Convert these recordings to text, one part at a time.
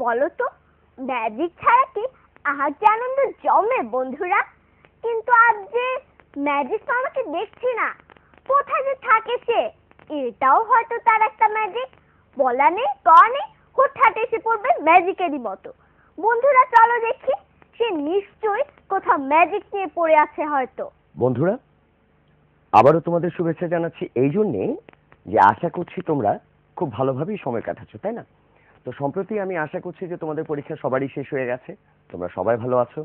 বলো তো, ম্যাজিক ছাড়া কি আজ যে আনন্দ জমে বন্ধুরা? কিন্তু আজ যে ম্যাজিক তো আমাকে দেখছি না, কোথায় যে থাকে সে? এটাও হয়তো তার একটা ম্যাজিক। বলা নেই কওয়া নেই, হুটহাট এসে পড়বে ম্যাজিকেরই মতো। বন্ধুরা চলো দেখি, সে নিশ্চয়ই কোথাও ম্যাজিক নিয়ে পড়ে আছে হয়তো। বন্ধুরা, আবারও তোমাদের শুভেচ্ছা জানাচ্ছি এই জন্যে যে আশা করছি তোমরা খুব ভালোভাবেই সময় কাটাচ্ছ, তাই না? তো সম্প্রতি আমি আশা করছি যে তোমাদের পরীক্ষা সবারই শেষ হয়ে গেছে, তোমরা সবাই ভালো আছো।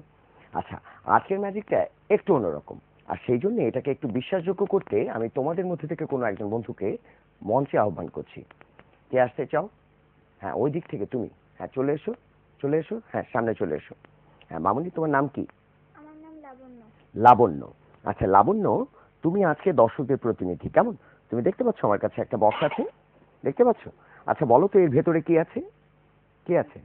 আচ্ছা, আজকের ম্যাজিকটা একটু অন্যরকম, আর সেই জন্য এটাকে একটু বিশ্বাসযোগ্য করতে আমি তোমাদের মধ্যে থেকে কোনো একজন বন্ধুকে মঞ্চে আহ্বান করছি। কে আসতে চাও? হ্যাঁ, ওই দিক থেকে তুমি। হ্যাঁ, চলে এসো, চলে এসো। হ্যাঁ, সামনে চলে এসো। হ্যাঁ মামুনি, তোমার নাম কি? আমার নাম লাবণ্য। লাবণ্য। আচ্ছা লাবণ্য, তুমি আজকে দর্শকদের প্রতিনিধি, কেমন? তুমি দেখতে পাচ্ছ আমার কাছে একটা বক্স আছে, দেখতে পাচ্ছ? আচ্ছা বলো তো এর ভেতরে কি আছে? কি আছে?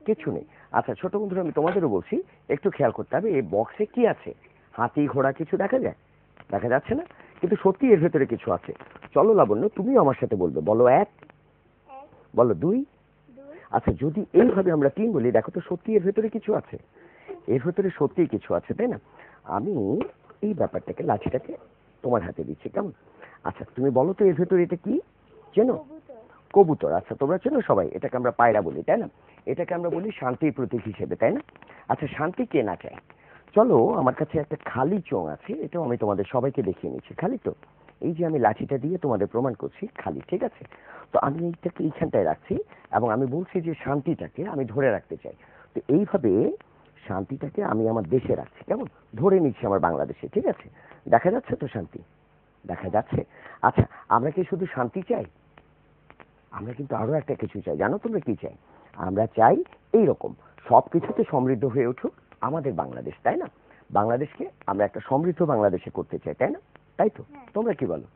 কিছু নেই। আচ্ছা ছোট বন্ধুরা, আমি তোমাদেরও বলছি একটু খেয়াল করতে হবে এই বক্সে কি আছে। হাতি ঘোড়া কিছু দেখা যায়? দেখা যাচ্ছে না, কিন্তু সত্যি এর ভেতরে কিছু আছে। চলো লাবণ্য, তুমিও আমার সাথে বলবে, বলো এক, বলো দুই। আচ্ছা যদি এইভাবে আমরা তিন বলি, দেখো তো সত্যি এর ভেতরে কিছু আছে, এর ভেতরে সত্যিই কিছু আছে, তাই না? আমি এই ব্যাপারটাকে, লাঠিটাকে তোমার হাতে দিচ্ছি, কেমন? আচ্ছা তুমি বলো তো এর ভেতরে এটা কি, চেনো? কবুতর। আচ্ছা তোমরা চেনো সবাই, এটাকে আমরা পায়রা বলি, তাই না? এটাকে আমরা বলি শান্তির প্রতীক হিসেবে, তাই না? আচ্ছা শান্তি কে না চায়? চলো, আমার কাছে একটা খালি চোঙ আছে, এটাও আমি তোমাদের সবাইকে দেখিয়ে নিচ্ছি। খালি তো, এই যে আমি লাঠিটা দিয়ে তোমাদের প্রমাণ করছি খালি, ঠিক আছে? তো আমি এইটাকে এইখানটায় রাখছি এবং আমি বলছি যে শান্তিটাকে আমি ধরে রাখতে চাই। তো এইভাবে শান্তিটাকে আমি আমার দেশে রাখছি, কেমন? ধরে নিচ্ছি আমার বাংলাদেশে, ঠিক আছে? দেখা যাচ্ছে তো শান্তি? দেখা যাচ্ছে। আচ্ছা আমরা কি শুধু শান্তি চাই? আমরা কিন্তু আরো একটা কিছু চাই, জানো তোমরা কি চাই? আমরা চাই এইরকম সবকিছুতে সমৃদ্ধ হয়ে উঠুক আমাদের বাংলাদেশ, তাই না? বাংলাদেশকে আমরা একটা সমৃদ্ধ বাংলাদেশে করতে চাই, তাই না? তাই তো? তোমরা কি বলো?